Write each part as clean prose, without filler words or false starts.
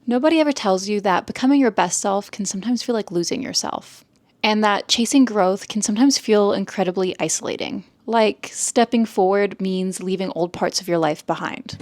Nobody ever tells you that becoming your best self can sometimes feel like losing yourself, and that chasing growth can sometimes feel incredibly isolating. Like stepping forward means leaving old parts of your life behind.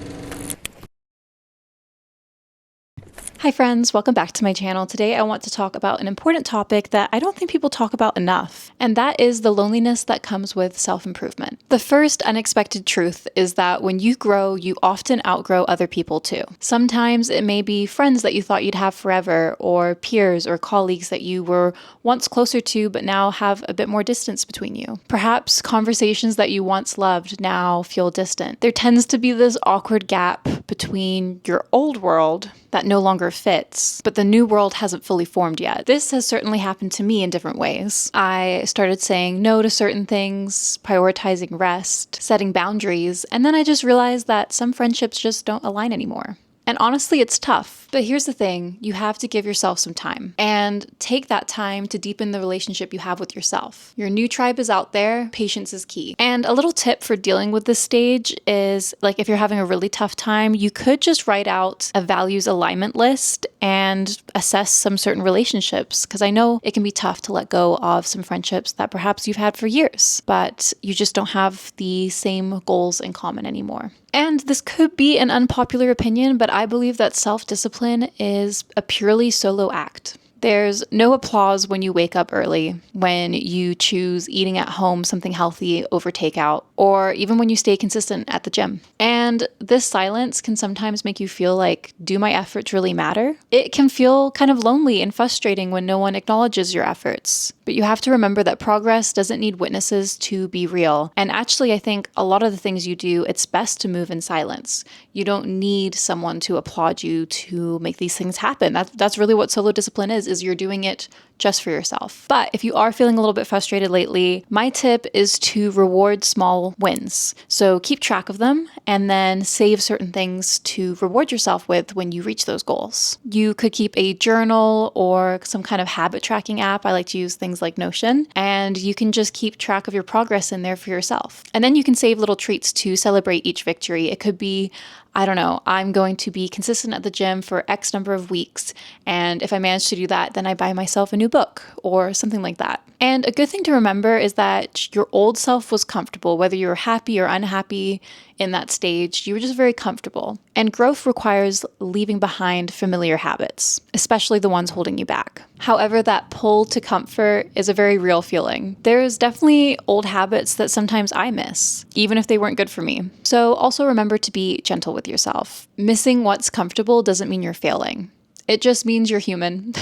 Hi friends, welcome back to my channel. Today I want to talk about an important topic that I don't think people talk about enough, and that is the loneliness that comes with self-improvement. The first unexpected truth is that when you grow, you often outgrow other people too. Sometimes it may be friends that you thought you'd have forever, or peers or colleagues that you were once closer to but now have a bit more distance between you. Perhaps conversations that you once loved now feel distant. There tends to be this awkward gap between your old world that no longer fits, but the new world hasn't fully formed yet. This has certainly happened to me in different ways. I started saying no to certain things, prioritizing rest, setting boundaries, and then I just realized that some friendships just don't align anymore. And honestly, it's tough. But here's the thing, you have to give yourself some time and take that time to deepen the relationship you have with yourself. Your new tribe is out there, patience is key. And a little tip for dealing with this stage is, like, if you're having a really tough time, you could just write out a values alignment list and assess some certain relationships. Because I know it can be tough to let go of some friendships that perhaps you've had for years, but you just don't have the same goals in common anymore. And this could be an unpopular opinion, but I believe that self-discipline is a purely solo act. There's no applause when you wake up early, when you choose eating at home something healthy over takeout, or even when you stay consistent at the gym. And this silence can sometimes make you feel like, do my efforts really matter? It can feel kind of lonely and frustrating when no one acknowledges your efforts. But you have to remember that progress doesn't need witnesses to be real. And actually, I think a lot of the things you do, it's best to move in silence. You don't need someone to applaud you to make these things happen. That's really what solo discipline is you're doing it just for yourself. But if you are feeling a little bit frustrated lately, my tip is to reward small wins. So keep track of them and then save certain things to reward yourself with when you reach those goals. You could keep a journal or some kind of habit tracking app. I like to use things like Notion, and you can just keep track of your progress in there for yourself. And then you can save little treats to celebrate each victory. It could be, I don't know, I'm going to be consistent at the gym for X number of weeks, and if I manage to do that, then I buy myself a new book or something like that. And a good thing to remember is that your old self was comfortable, whether you were happy or unhappy in that stage, you were just very comfortable. And growth requires leaving behind familiar habits, especially the ones holding you back. However, that pull to comfort is a very real feeling. There's definitely old habits that sometimes I miss, even if they weren't good for me. So also remember to be gentle with yourself. Missing what's comfortable doesn't mean you're failing. It just means you're human.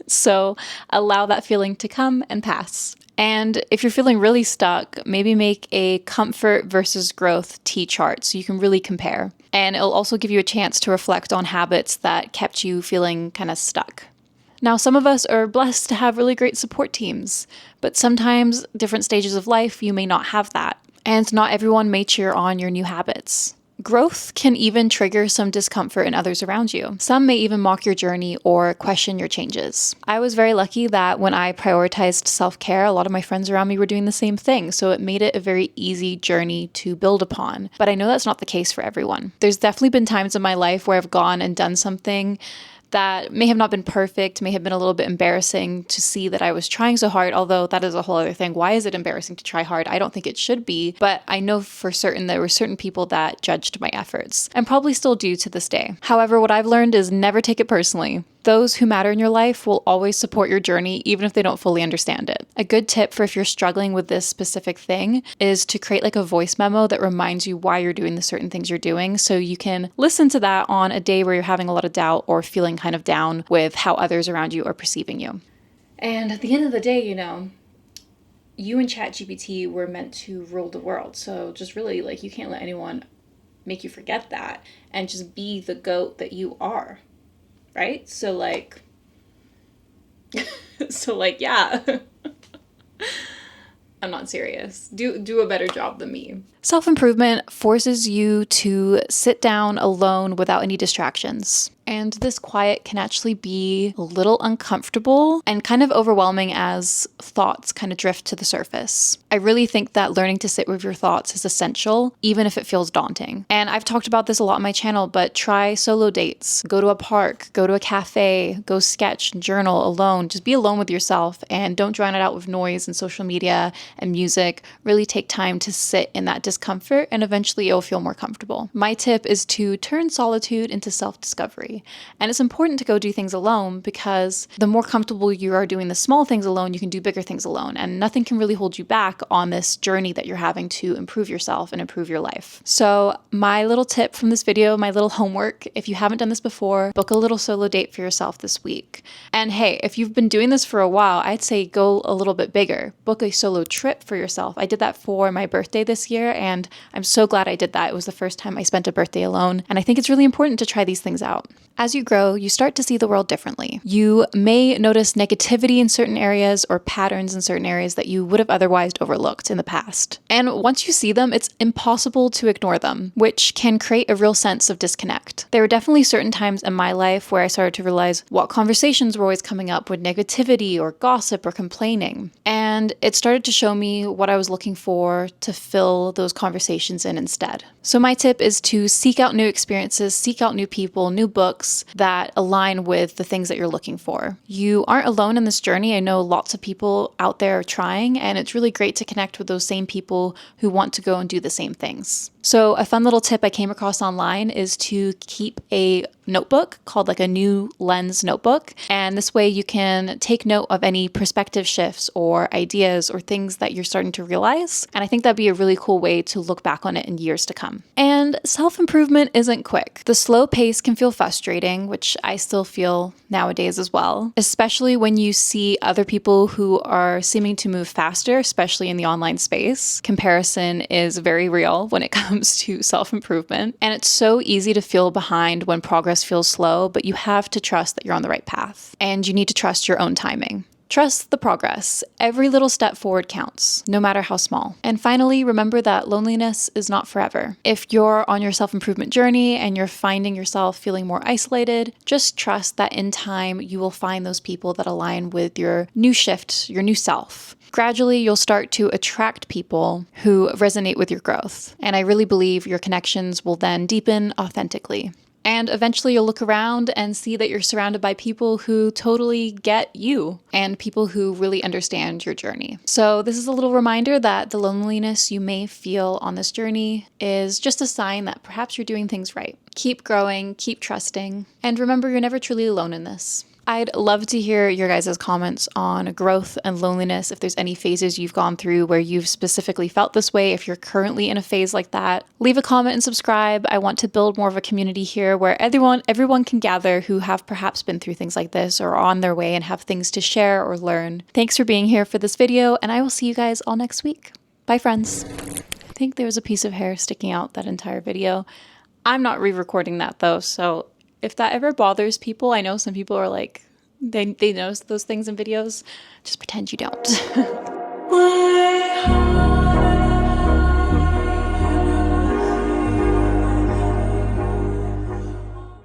So allow that feeling to come and pass. And if you're feeling really stuck, maybe make a comfort versus growth T-chart so you can really compare. And it'll also give you a chance to reflect on habits that kept you feeling kind of stuck. Now, some of us are blessed to have really great support teams, but sometimes different stages of life, you may not have that. And not everyone may cheer on your new habits. Growth can even trigger some discomfort in others around you. Some may even mock your journey or question your changes. I was very lucky that when I prioritized self-care, a lot of my friends around me were doing the same thing, so it made it a very easy journey to build upon. But I know that's not the case for everyone. There's definitely been times in my life where I've gone and done something that may have not been perfect, may have been a little bit embarrassing to see that I was trying so hard, although that is a whole other thing. Why is it embarrassing to try hard? I don't think it should be, but I know for certain there were certain people that judged my efforts, and probably still do to this day. However, what I've learned is never take it personally. Those who matter in your life will always support your journey, even if they don't fully understand it. A good tip for if you're struggling with this specific thing is to create like a voice memo that reminds you why you're doing the certain things you're doing, so you can listen to that on a day where you're having a lot of doubt or feeling kind of down with how others around you are perceiving you. And at the end of the day, you and ChatGPT were meant to rule the world. So just really, like, you can't let anyone make you forget that and just be the goat that you are. Right? So yeah. I'm not serious. Do a better job than me. Self-improvement forces you to sit down alone without any distractions. And this quiet can actually be a little uncomfortable and kind of overwhelming as thoughts kind of drift to the surface. I really think that learning to sit with your thoughts is essential, even if it feels daunting. And I've talked about this a lot on my channel, but try solo dates. Go to a park, go to a cafe, go sketch, journal alone. Just be alone with yourself and don't drown it out with noise and social media and music. Really take time to sit in that discomfort and eventually you'll feel more comfortable. My tip is to turn solitude into self-discovery. And it's important to go do things alone because the more comfortable you are doing the small things alone, you can do bigger things alone. And nothing can really hold you back on this journey that you're having to improve yourself and improve your life. So my little tip from this video, my little homework, if you haven't done this before, book a little solo date for yourself this week. And hey, if you've been doing this for a while, I'd say go a little bit bigger. Book a solo trip for yourself. I did that for my birthday this year, and I'm so glad I did that. It was the first time I spent a birthday alone, and I think it's really important to try these things out. As you grow, you start to see the world differently. You may notice negativity in certain areas or patterns in certain areas that you would have otherwise overlooked in the past. And once you see them, it's impossible to ignore them, which can create a real sense of disconnect. There were definitely certain times in my life where I started to realize what conversations were always coming up with negativity or gossip or complaining. And it started to show me what I was looking for to fill those conversations in instead. So my tip is to seek out new experiences, seek out new people, new books that align with the things that you're looking for. You aren't alone in this journey. I know lots of people out there are trying, and it's really great to connect with those same people who want to go and do the same things. So a fun little tip I came across online is to keep a notebook called like a new lens notebook. And this way you can take note of any perspective shifts or ideas or things that you're starting to realize. And I think that'd be a really cool way to look back on it in years to come. And self-improvement isn't quick. The slow pace can feel frustrating, which I still feel nowadays as well, especially when you see other people who are seeming to move faster, especially in the online space. Comparison is very real when it comes to self-improvement. And it's so easy to feel behind when progress feels slow, but you have to trust that you're on the right path. And you need to trust your own timing. Trust the progress. Every little step forward counts, no matter how small. And finally, remember that loneliness is not forever. If you're on your self-improvement journey and you're finding yourself feeling more isolated, just trust that in time you will find those people that align with your new shift, your new self. Gradually, you'll start to attract people who resonate with your growth. And I really believe your connections will then deepen authentically. And eventually you'll look around and see that you're surrounded by people who totally get you and people who really understand your journey. So this is a little reminder that the loneliness you may feel on this journey is just a sign that perhaps you're doing things right. Keep growing, keep trusting, and remember you're never truly alone in this. I'd love to hear your guys' comments on growth and loneliness, if there's any phases you've gone through where you've specifically felt this way, if you're currently in a phase like that. Leave a comment and subscribe. I want to build more of a community here where everyone can gather who have perhaps been through things like this or are on their way and have things to share or learn. Thanks for being here for this video, and I will see you guys all next week. Bye, friends. I think there was a piece of hair sticking out that entire video. I'm not re-recording that though, so if that ever bothers people, I know some people are like, they notice those things in videos, just pretend you don't.